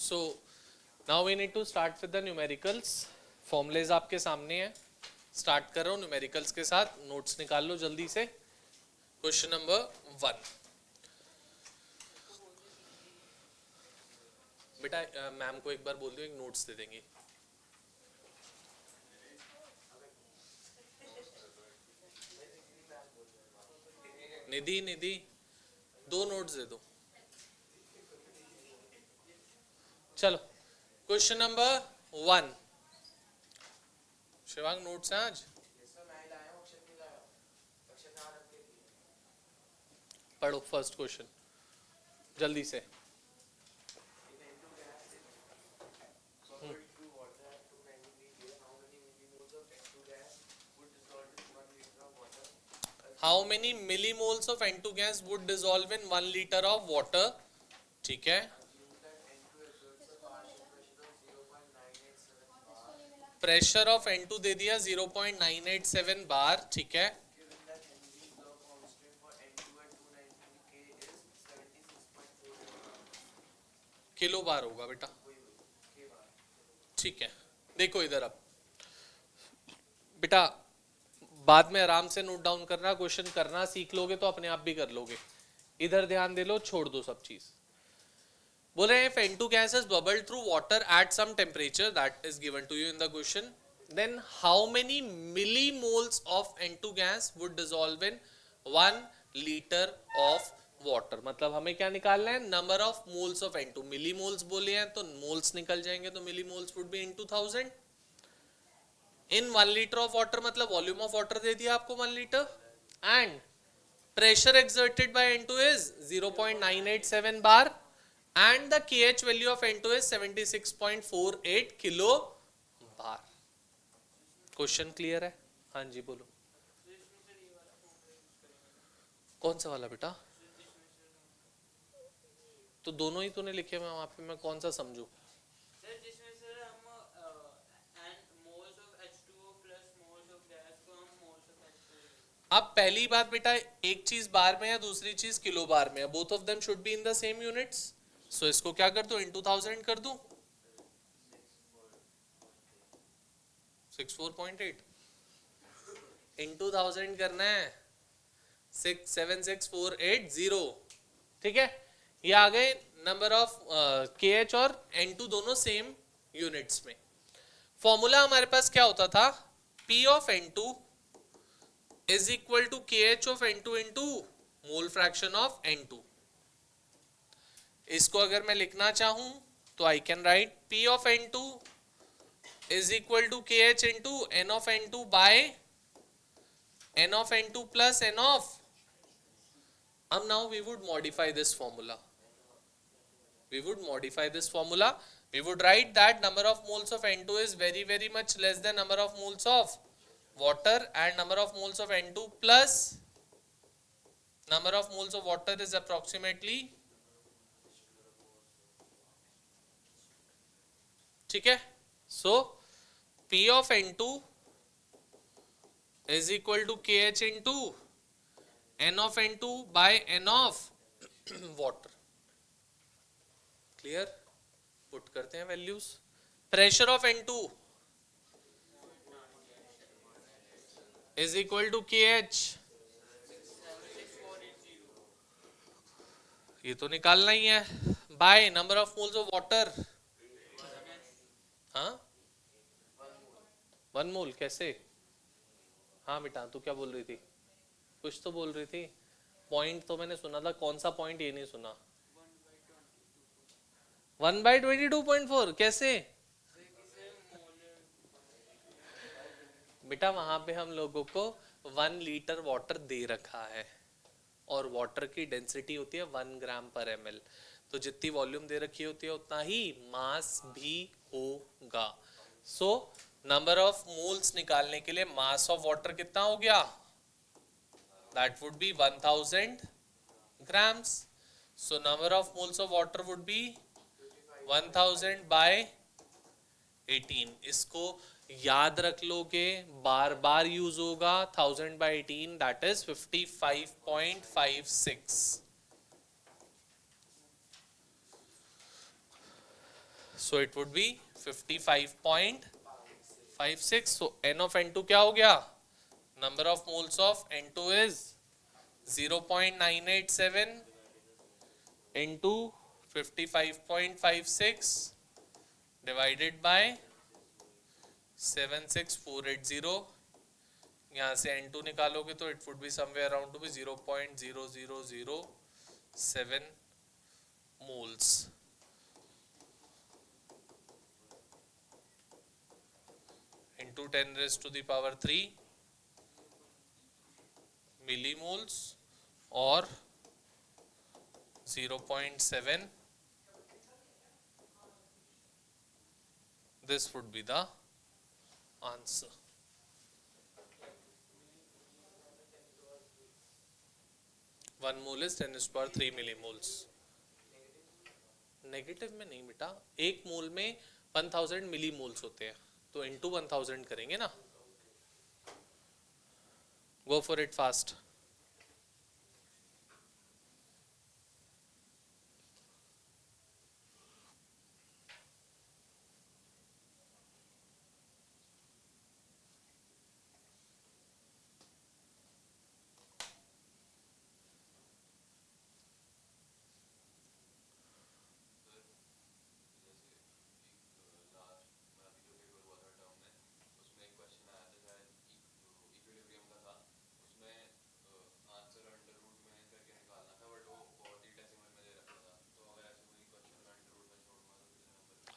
So now we need to start with the numericals. Formulas आपके सामने है. Start कर रहा हूँ न्यूमेरिकल्स के साथ. नोट्स निकाल लो जल्दी से. Question number 1. बेटा मैम को एक बार बोल दो, एक नोट्स दे देंगी. निधि निधि 2 नोट्स दे दो. चलो क्वेश्चन नंबर 1. शिवांग नोट्स हैं आज? पढ़ो फर्स्ट क्वेश्चन जल्दी से. How many millimoles of N2 gas would dissolve in 1 liter of water? ठीक है. प्रेशर ऑफ N2 दे दिया 0.987 बार. ठीक है. किलो बार होगा बेटा. ठीक है. देखो इधर अब बेटा बाद में आराम से नोट डाउन करना. क्वेश्चन करना सीख लोगे तो अपने आप भी कर लोगे. इधर ध्यान दे लो, छोड़ दो सब चीज. बोल रहे हैं if N2 gas has bubbled through water at some temperature that is given to you in the question, then how many millimoles of N2 gas would dissolve in 1 liter of water? मतलब हमें क्या निकालना है? Number of moles of N2. Millimoles बोले हैं तो moles निकल जाएंगे, तो millimoles would be into 1000 in 1 liter of water. मतलब वॉल्यूम ऑफ वाटर दे दिया आपको 1 litre. And pressure exerted by N2 is 0.987 bar. And the KH value of N2 is 76.48 kilo bar. Question clear है? हाँ जी बोलो. कौन सा वाला बेटा? तो दोनों ही तूने लिखे. मैं वहां पे मैं कौन सा समझू? अब पहली बात बेटा, एक चीज बार में है, दूसरी चीज किलो बार में है. Both of them should be in the same units. So इसको क्या कर दो? इंटू 1000 कर दो. 64.8 इंटू 1000 करना है. 676480. ठीक है. ये आ गए नंबर ऑफ KH और N2 दोनों सेम यूनिट्स में. फॉर्मूला हमारे पास क्या होता था? P of N2 is equal to KH of N2 into mole fraction of N2. इसको अगर मैं लिखना चाहूं तो I can write P of N2 is equal to KH into N of N2 by N of N2 plus N of. अब now we would modify this formula. We would write that number of moles of N2 is very much less than number of moles of water, and number of moles of N2 plus number of moles of water is approximately. ठीक है. So P of N2 is equal to KH into N of N2 by N of water. Clear? Put करते हैं values. Pressure of N2 is equal to KH. ये तो निकालना ही है. By number of moles of water. हाँ 1 मोल कैसे? हाँ बेटा तू क्या बोल रही थी? कुछ तो बोल रही थी. पॉइंट तो मैंने सुना था. कौन सा पॉइंट? ये नहीं सुना. 1/22.4 कैसे? बेटा वहां पे हम लोगों को 1 लीटर वाटर दे रखा है और वाटर की डेंसिटी होती है 1 ग्राम पर ml. तो जितनी वॉल्यूम दे रखी होती है उतना ही मास भी होगा. सो नंबर ऑफ मोल्स निकालने के लिए मास ऑफ वाटर कितना हो गया? That would be 1000 grams. So number of moles of water would B 1000 by 18. इसको याद रख लोगे, बार बार यूज होगा. 1000 by 18 that is 55.56. So it would be 55.56. So n of n2 क्या हो गया? Number of moles of n2 is 0.987 into 55.56 divided by 76480. यहाँ से n2 निकालोगे तो it would be somewhere around to be 0.0007 moles into 10 raised to the power 3 millimoles or 0.7. This would be the answer. One mole is 10 raised to power 3 millimoles. Negative में नहीं बेटा, एक मोल में 1000 millimoles होते हैं, तो इनटू 1000 करेंगे ना. Go for it fast.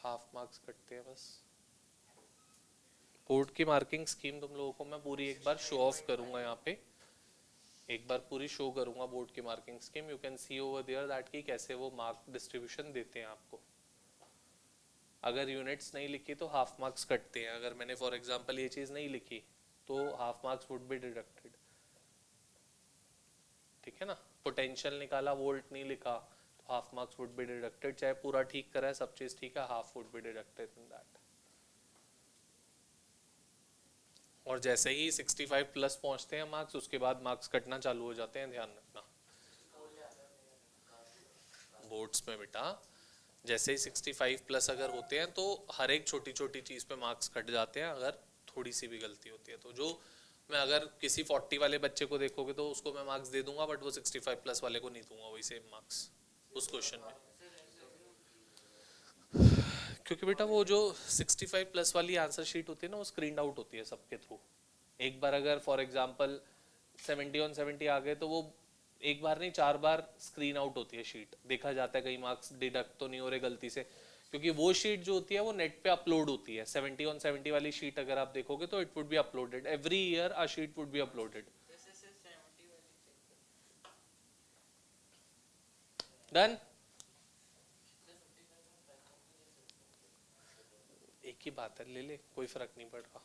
Half marks कटते हैं बस. बोर्ड की मार्किंग स्कीम तुम लोगों को मैं पूरी एक बार शो ऑफ करूंगा, यहाँ पे एक बार पूरी शो करूंगा बोर्ड की marking scheme. You can see over there that कि कैसे वो मार्क डिस्ट्रीब्यूशन देते हैं आपको. अगर यूनिट्स नहीं लिखी तो हाफ मार्क्स कटते हैं. अगर मैंने फॉर एग्जांपल ये चीज़ नहीं लिखी तो half marks would be deducted. ठीक है ना. पोटेंशियल निकाला, वोल्ट नहीं लिखा, तो half marks would be deducted. चाहे पूरा ठीक करा है, सब चीज़ ठीक है, half would be deducted in that. और जैसे ही 65 प्लस पहुंचते हैं मार्क्स, उसके बाद मार्क्स कटना चालू हो जाते हैं. ध्यान रखना बोर्ड्स में बेटा, जैसे ही 65 प्लस अगर होते हैं तो हर एक छोटी छोटी चीज़ पे मार्क्स कट जाते हैं अगर थोड़ी सी भी गलती होती है. तो जो मैं अगर किसी 40 वाले बच्चे को देखोगे तो उसको मैं मार्क्स दे दूंगा, बट वो 65 प्लस वाले को नहीं दूंगा वही सेम मार्क्स उस क्वेश्चन में. क्योंकि बेटा वो जो 65 प्लस वाली आंसर शीट होती है ना, वो स्क्रीन आउट होती है सबके थ्रू. एक बार अगर फॉर एग्जांपल 70 on 70 आ गए तो वो एक बार नहीं 4 बार स्क्रीन आउट होती है शीट. देखा जाता है कहीं मार्क्स डिडक्ट तो नहीं हो रहे गलती से, क्योंकि वो शीट जो होती है वो नेट पे अपलोड होती है. 70 on 70 वाली शीट अगर आप देखोगे तो it would be uploaded every year. A sheet would be uploaded. Done. एक ही बात है, ले ले, कोई फर्क नहीं पड़ रहा.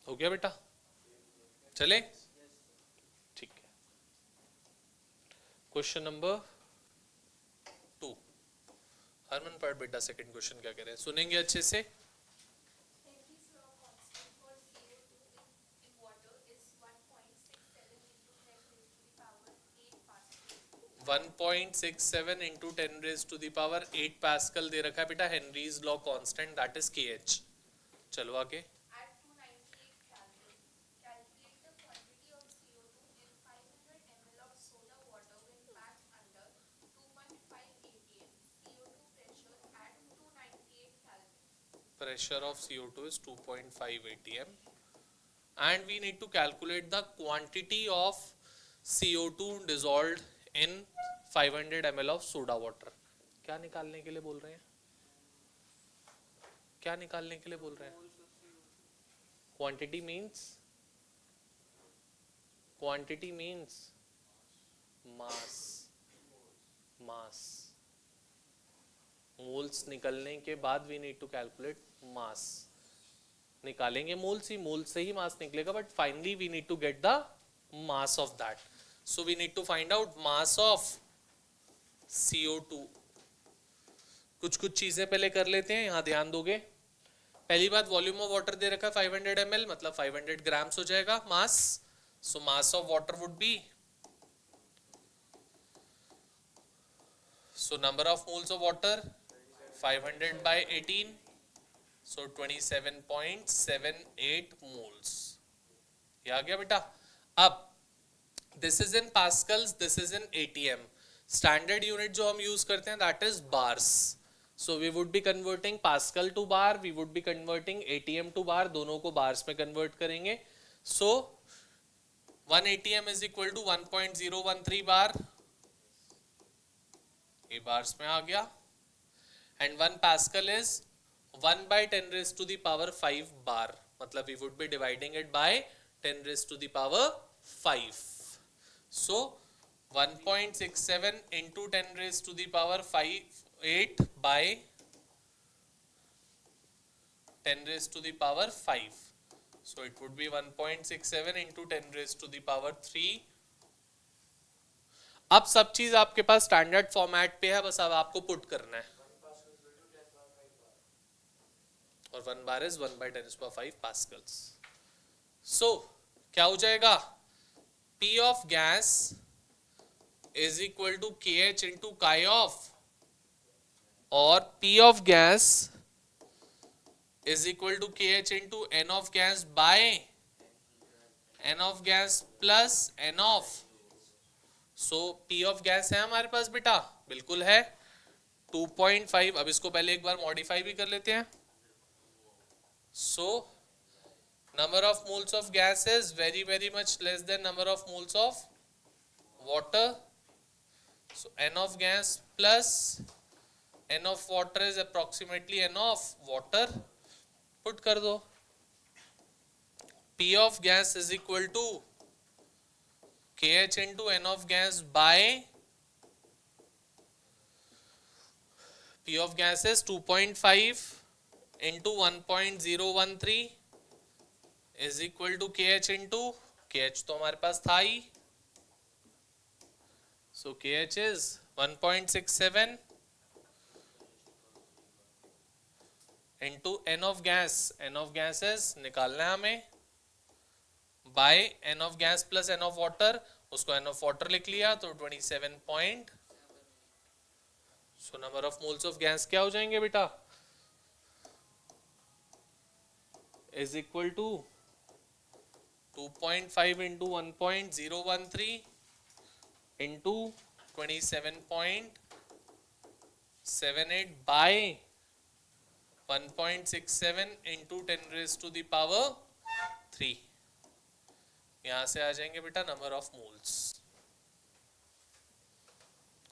हो गया बेटा, चले. ठीक है. Question number 2. हरमन पढ़ बेटा सेकंड क्वेश्चन क्या कह रहे हैं, सुनेंगे अच्छे से. One 1.67 into 10 raise to the power 8 pascal दे रखा है बेटा. Henry's law constant that is KH. चलो आगे. Pressure of CO2 is 2.5 atm and we need to calculate the quantity of CO2 dissolved in 500 ml of soda water. क्या निकालने के लिए बोल रहे हैं, क्या निकालने के लिए बोल रहे हैं? Quantity means, quantity means mass, mass. Moles निकलने के बाद we need to calculate mass. निकालेंगे मोल्स ही, मोल से ही मास निकलेगा, but finally we need to get the mass of that. So we need to find out mass of CO2। कुछ कुछ चीजें पहले कर लेते हैं, यहां ध्यान दोगे। पहली बात, वॉल्यूम ऑफ वाटर दे रखा है 500 ml, मतलब 500 ग्राम्स हो जाएगा mass. So mass of water would be, so number of moles of water 500 by 18, so 27.78 moles। ये आ गया बेटा। अब this is in pascals, this is in ATM। standard unit जो हम यूज करते हैं that is bars। so we would be converting pascal to bar, we would be converting ATM to bar, दोनों को bars में convert करेंगे। so 1 ATM is equal to 1.013 bar, ये bars में आ गया। And 1 pascal is 1 by 10 raised to the power 5 bar, मतलब we would be dividing it by 10 raised to the power 5। so 1.67 into 10 raised to the power 8 by 10 raised to the power 5, so it would be 1.67 into 10 raised to the power 3। अब सब चीज आपके पास standard format पे है, बस अब आपको put करना है। और 1 bar is 1 by 10⁵ pascals. So क्या हो जाएगा, P of gas is equal to KH into chi of, और P of gas is equal to KH into N of gas by N of gas plus N of. So P of gas है हमारे पास बेटा, बिल्कुल है 2.5। अब इसको पहले एक बार मॉडिफाई भी कर लेते हैं। So number of moles of gas is very very much less than number of moles of water. So N of gas plus N of water is approximately N of water, put कर दो। P of gas is equal to KH into N of gas by P of gas is 2.5 into 1.013 is equal to KH into KH तो हमारे पास था ही, so KH is 1.67 into N of gas, N of gas is निकालना है हमें by N of gas plus N of water, उसको N of water लिख लिया तो 27 point। so number of moles of gas क्या हो जाएंगे बेटा, is equal to 2.5 into 1.013 into 27.78 by 1.67 into 10 raised to the power 3। यहां से आ जाएंगे बेटा नंबर ऑफ मोल्स।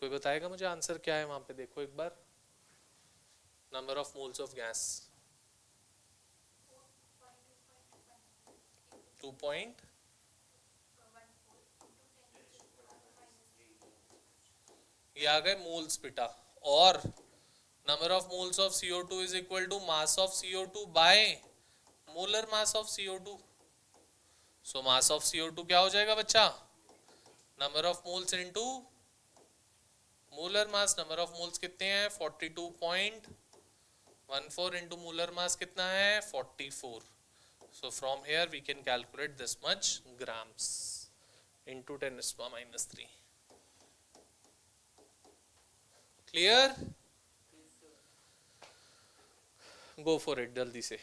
कोई बताएगा मुझे आंसर क्या है वहां पे, देखो एक बार। Number of moles of gas 2. ये आ गए मोल्स बेटा। और number of moles of CO2 is equal to mass of CO2 by molar mass of CO2। So mass of CO2 क्या हो जाएगा बच्चा, number of moles into molar mass. Number of moles कितने हैं 42.14 इनटू मोलर मास कितना है 44। So from here we can calculate this much grams into 10⁻³ clear, go for it जल्दी से।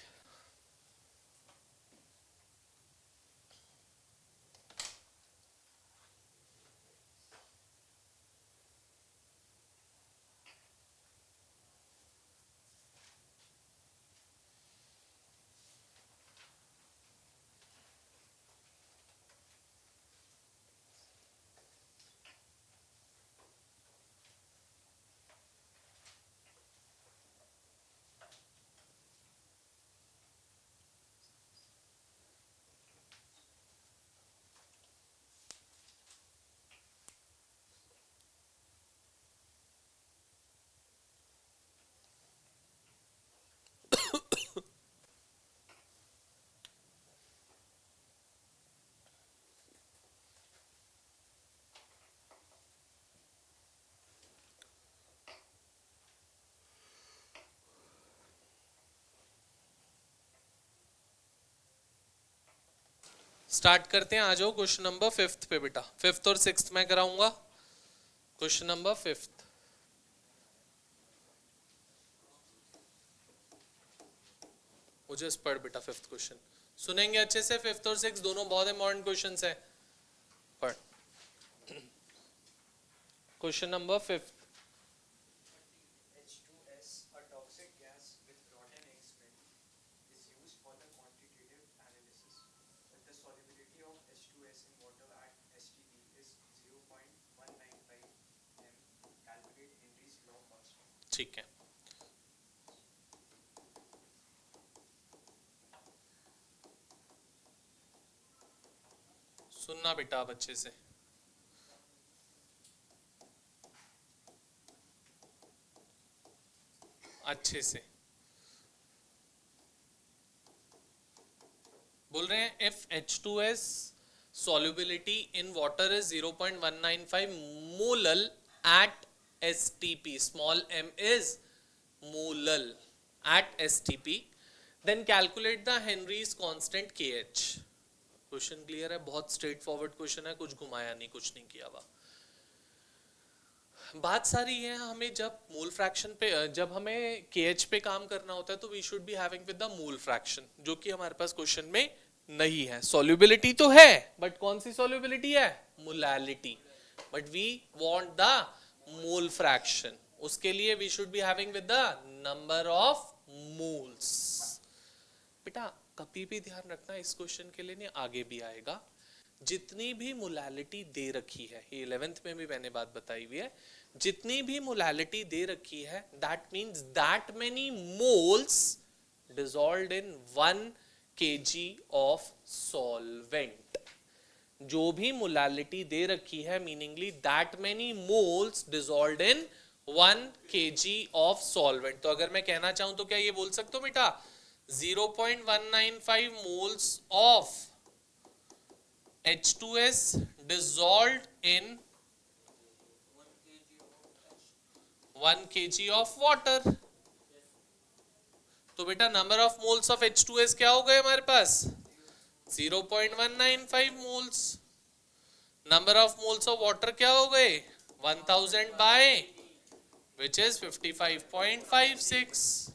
स्टार्ट करते हैं, आ जाओ क्वेश्चन नंबर 5 पे बेटा। 5 और 6 मैं कराऊंगा। क्वेश्चन नंबर 5, मुझे पढ़ बेटा 5th क्वेश्चन, सुनेंगे अच्छे से। 5 और 6 दोनों बहुत इंपॉर्टेंट क्वेश्चंस है, पढ़। Question number 5, H2S, a toxic gas with rotten egg smell, is used for the quantitative analysis. The solubility of H2S in water at STP is 0.195 m. Calculate Henry's law constant. ठीक है। सुनना बेटा आप अच्छे से। अच्छे से बोल रहे हैं, if H2S solubility in water is 0.195 molal at STP, small m is molal at STP, then calculate the Henry's constant KH। Question clear है, बहुत स्ट्रेट फॉरवर्ड क्वेश्चन है, कुछ घुमाया नहीं, कुछ नहीं किया हुआ। बात सारी है, हमें जब मोल फ्रैक्शन पे, जब हमें KH पे काम करना होता है तो we should be having with the mole fraction, जो कि हमारे पास क्वेश्चन में नहीं है। सॉल्युबिलिटी तो है, बट कौन सी सॉल्युबिलिटी है? Molality. But we want the mole fraction, उसके लिए we should be having with the number of moles. बेटा कभी भी ध्यान रखना, इस क्वेश्चन के लिए नहीं, आगे भी आएगा, जितनी भी मोलैलिटी दे रखी है, ये 11th में भी मैंने बात बताई हुई है, जितनी भी मोलैलिटी दे रखी है, that means that many moles dissolved in 1 kg of solvent. जो भी मोलैलिटी दे रखी है, meaningly that many moles dissolved in 1 kg of solvent. तो अगर मैं कहना चाहूं तो क्या ये बोल सकते हो बेटा, 0.195 moles of H2S dissolved in 1 kg of water। तो बेटा number of moles of H2S क्या हो गए हमारे पास? 0.195 moles. Number of moles of water क्या हो गए? 1000 बाय विच इज 55.56।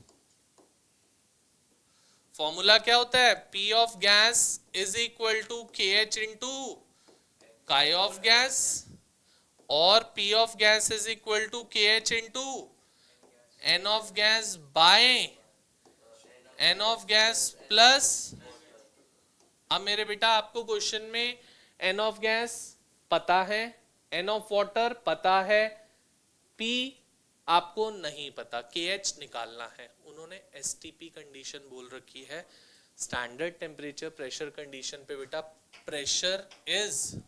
फॉर्मूला क्या होता है? P of gas is equal to KH into chi of gas, और P of gas is equal to KH into N of gas by N of gas plus. अब मेरे बेटा आपको question में N of gas पता है, N of water पता है, P आपको नहीं पता, KH निकालना है। उन्होंने STP कंडीशन बोल रखी है, स्टैंडर्ड टेम्परेचर प्रेशर कंडीशन पे बेटा प्रेशर इज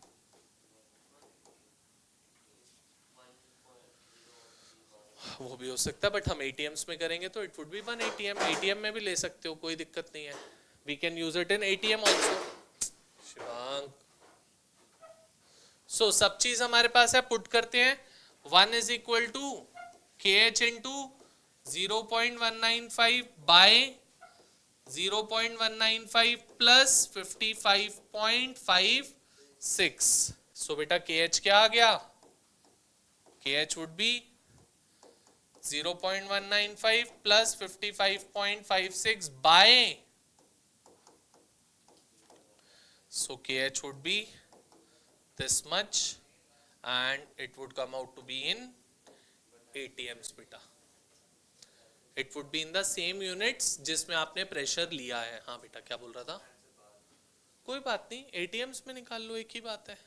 वो भी हो सकता है, बट हम ATMs में करेंगे तो it would be 1 ATM। ATM में भी ले सकते हो, कोई दिक्कत नहीं है, we can use it in ATM also. Shivang, so सब चीज हमारे पास है, पुट करते हैं। 1 is equal to KH into 0.195 by 0.195 plus 55.56। So बेटा KH क्या आ गया? KH would be 0.195 plus 55.56 by, so KH would be this much and it would come out to be in ATMs बेटा। It would be in the same units जिसमें आपने pressure लिया है। हाँ बेटा क्या बोल रहा था? कोई बात नहीं, ATMs में निकाल लो, एक ही बात है।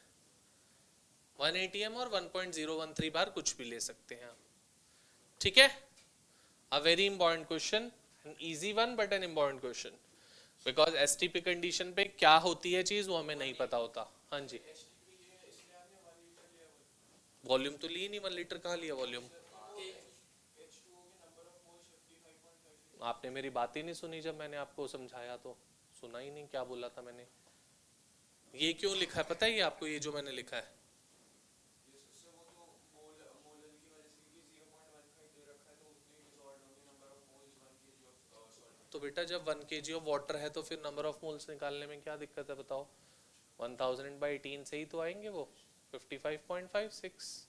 1 ATM और 1.013 बार कुछ भी ले सकते हैं आप, ठीक है। A very important question, an easy one but an important question, because STP condition पे क्या होती है चीज वो हमें नहीं पता होता। हाँ जी, वॉल्यूम तो ली नहीं, 1 लीटर कहाँ लिया वॉल्यूम? आपने मेरी बात ही नहीं सुनी, जब मैंने आपको समझाया तो सुना ही नहीं, क्या बोला था मैंने। ये क्यों लिखा है पता है ये आपको, ये जो मैंने लिखा है, तो बेटा जब 1 kg ऑफ वाटर है तो फिर नंबर ऑफ मोल्स निकालने में क्या दिक्कत है बताओ? 1000/18 से ही तो आएंगे वो 55.56।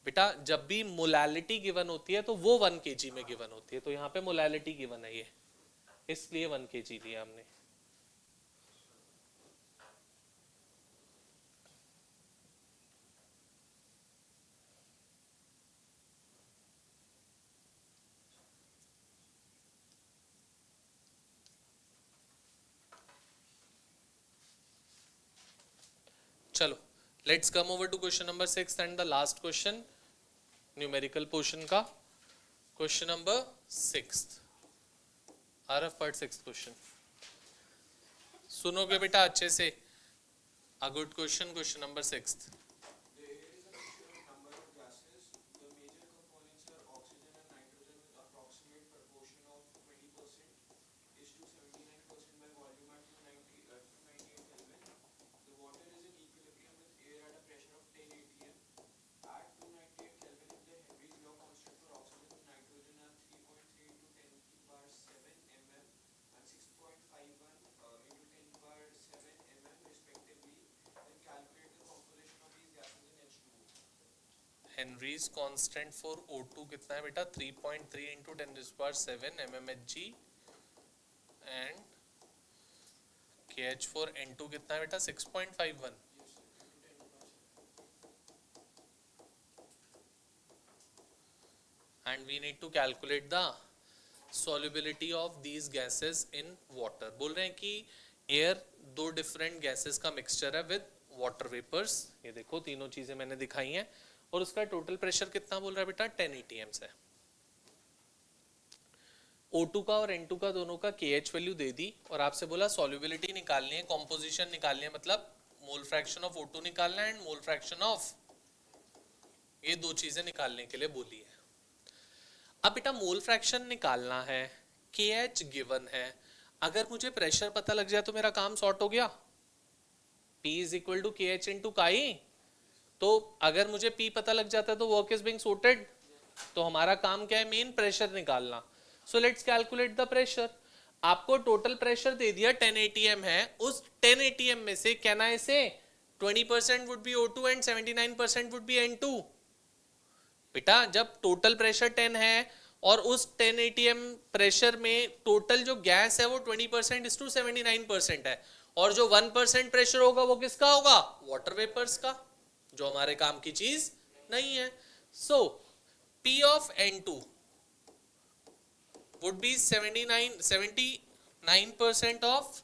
बेटा जब भी मोलैलिटी गिवन होती है तो वो 1 kg में गिवन होती है, तो यहाँ पे मोलैलिटी गिवन है ये, इसलिए 1 kg लिया हमने। चलो let's come over to question number 6 and the last question numerical portion का। क्वेश्चन नंबर 6, आरफ पार्ट 6 क्वेश्चन सुनोगे बेटा अच्छे से। A good question, question number 6। The air is a mixture of number of gases. The major components are oxygen and nitrogen with approximate proportion of 20% is to 79% by volume at 298 Kelvin. The water is in equilibrium with air at a pressure of 10 atm. At 298 Kelvin, if the Henry's law constant for oxygen and nitrogen are 3.3 into 10 to the power 7 mm and 6.51 into 10 to the power 7 mm respectively, then calculate the composition of these gases in H2O. Henrys constant for O2 कितना है बेटा? 3.3 into 10⁻⁷ mmHg and KH for N2 कितना है बेटा? 6.51। and we need to calculate the solubility of these gases in water। बोल रहे हैं कि एयर दो डिफरेंट गैसेस का मिक्सचर है विद वाटर वेपर्स। ये देखो तीनों चीजें मैंने दिखाई हैं, और उसका टोटल प्रेशर कितना बोल रहा है बेटा? 10 atm है। O2 का और N2 का दोनों का KH वैल्यू दे दी, और आपसे बोला सॉल्युबिलिटी निकालनी है, कॉम्पोजिशन निकालनी है, मतलब मोल फ्रैक्शन ऑफ O2 निकालना है एंड मोल फ्रैक्शन ऑफ, ये दो चीजें निकालने के लिए बोली है। अब बेटा मोल फ्रैक्शन निकालना है, KH गिवन है, अगर मुझे प्रेशर पता लग जाए तो मेरा काम सॉर्ट हो गया। P is equal to KH into chi. तो अगर मुझे P पता लग जाता है तो वर्क इज बीइंग सॉर्टेड। तो हमारा काम क्या है? मेन प्रेशर निकालना। So let's calculate the pressure. आपको टोटल प्रेशर दे दिया 10 atm है, उस 10 atm में से कैन आई से 20% would be O2 and 79% would be N2। बेटा जब टोटल प्रेशर 10 है और उस 10 atm प्रेशर में टोटल जो गैस है वो 20% इस टू 79% है, और जो 1% प्रेशर होगा वो किसका होगा? वाटर वेपर्स का, जो हमारे काम की चीज नहीं है। सो P of N2 would be 79% of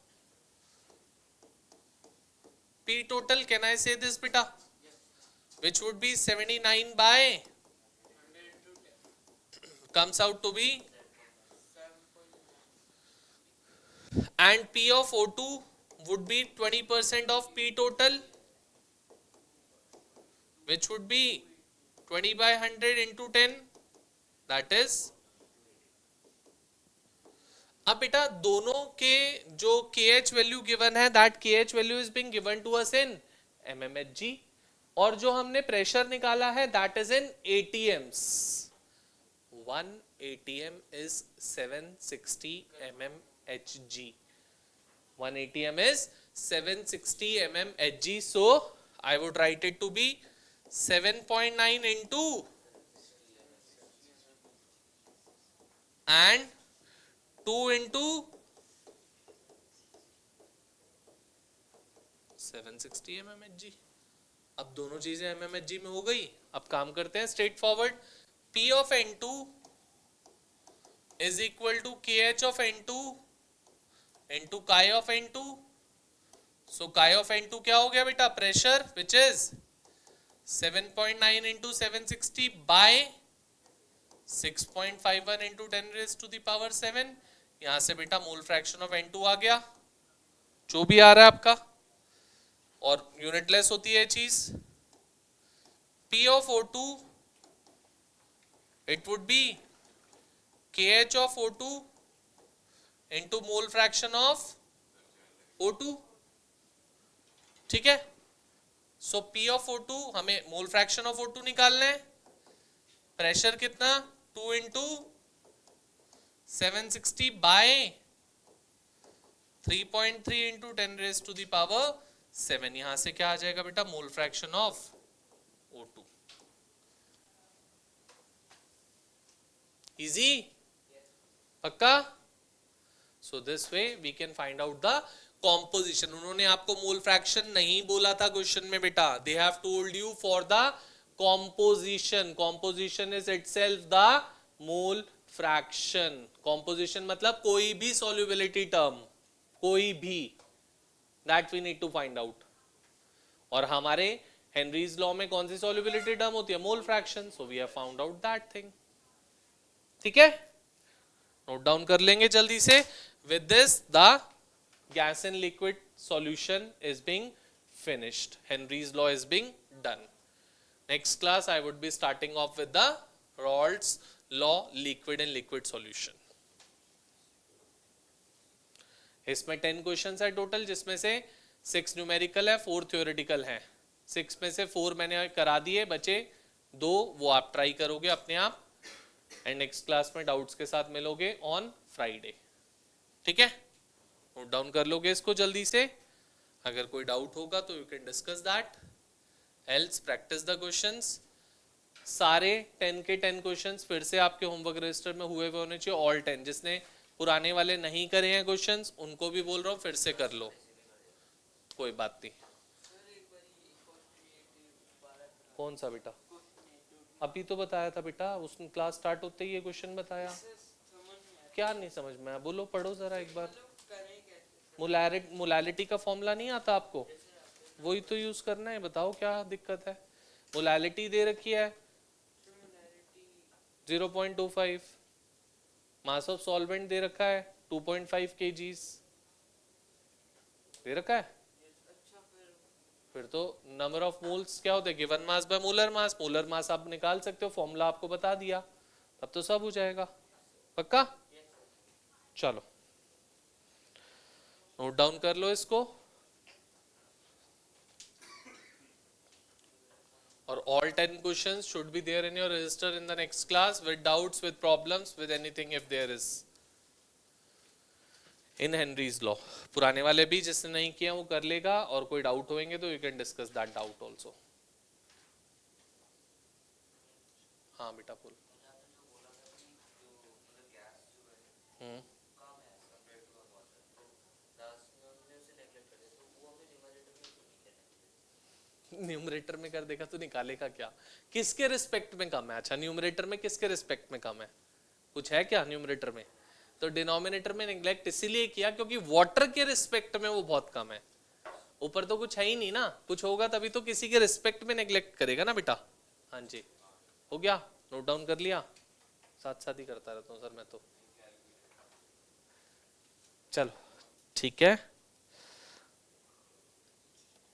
P total. Can I say this beta? Which would be 79 by, comes out to be, and P of O2 would be 20% of P total, which would be 20 by 100 into 10, that is। अब बेटा दोनों के जो KH value given है, that KH value is being given to us in mmHg, और जो हमने pressure निकाला है that is in ATMs। 1 ATM is 760 mmHg। 1 ATM is 760 mmHg, so I would write it to be 7.9 into and 2 into 760 mmHg। अब दोनों चीजें mmHg में हो गई। अब काम करते हैं straight forward. P of N2 is equal to KH of N2 into chi of N2। So chi of N2 क्या हो गया बेटा? Pressure, which is 7.9 into 760 by 6.51 into 10 raised to the power 7। यहां से बेटा मोल फ्रैक्शन ऑफ N2 आ गया, जो भी आ रहा है आपका, और यूनिटलेस होती है चीज। P of O2 it would be KH of O2 into mole fraction of O2। ठीक है, सो P of O2 हमें मोल फ्रैक्शन ऑफ O2 निकालना है। प्रेशर कितना? 2 into 760 by 3.3 इंटू 10⁻⁷ यहां से क्या आ जाएगा बेटा, मोल फ्रैक्शन ऑफ O2। इजी, पक्का? So this way we can find out the composition. उन्होंने आपको मोल फ्रैक्शन नहीं बोला था क्वेश्चन में बेटा, they have told you for the composition. Composition is itself the mole fraction. Composition मतलब कोई भी सॉल्युबिलिटी टर्म, कोई भी, that we need to find out. और हमारे हेनरीज लॉ में कौन सी सॉल्युबिलिटी टर्म होती है, mole fraction. So we have found out that thing. ठीक है, नोट डाउन कर लेंगे जल्दी से। With this the gas and liquid solution is being finished. Henry's law is being done. Next class I would be starting off with the Raoult's law, liquid and liquid solution. इसमें 10 questions है total, जिसमें से 6 numerical है, 4 theoretical है। 6 में से 4 मैंने करा दिए, बचे 2 वो आप ट्राई करोगे अपने आप, एंड नेक्स्ट क्लास में डाउट्स के साथ मिलोगे ऑन फ्राइडे। ठीक है, नोट डाउन कर लोगे इसको जल्दी से। अगर कोई डाउट होगा तो you can discuss that, else practice the questions. सारे 10 के 10 क्वेश्चंस फिर से आपके होमवर्क रजिस्टर में हुए हुए होने चाहिए, ऑल 10। जिसने पुराने वाले नहीं करे हैं क्वेश्चंस, उनको भी बोल रहा हूँ फिर से कर लो, कोई बात नहीं। कौन सा बेटा? अभी तो बताया था बेटा, उसने क्लास स्टार्ट होते ही ये क्वेश्चन बताया। क्या नहीं समझ में आया, बोलो, पढ़ो जरा एक बार। मोलैलिटी का फॉर्मूला नहीं आता आपको, वही तो यूज करना है। बताओ क्या दिक्कत है। मोलैलिटी दे रखी है 0.25, मास ऑफ सॉल्वेंट दे रखा है 2.5 kgs दे रखा है। फिर तो नंबर ऑफ मोल्स क्या होते हैं, given mass by molar mass. Molar mass आप निकाल सकते हो, फॉर्मूला आपको बता दिया, तब तो सब हो जाएगा। पक्का? चलो नोट डाउन कर लो इसको। और all 10 questions should be there in your register in the next class, with doubts, with problems, with anything if there is in Henry's law। पुराने वाले भी जिसने नहीं किया वो कर लेगा, और कोई डाउट होंगे तो you can discuss that doubt also। हाँ बेटा बोल। न्यूमरेटर में कर देगा तो निकालेगा क्या, किसके रिस्पेक्ट में कम है? अच्छा, न्यूमरेटर में किसके रिस्पेक्ट में कम है, कुछ है क्या न्यूमरेटर में? तो डिनोमिनेटर में नेग्लेक्ट इसीलिए किया क्योंकि वाटर के रिस्पेक्ट में वो बहुत कम है। ऊपर तो कुछ है ही नहीं ना, कुछ होगा तभी तो किसी के रिस्पेक्ट में नेग्लेक्ट करेगा ना बेटा। हाँ जी, हो गया, नोट डाउन कर लिया। साथ साथ ही करता रहता हूँ सर मैं तो। चलो ठीक है।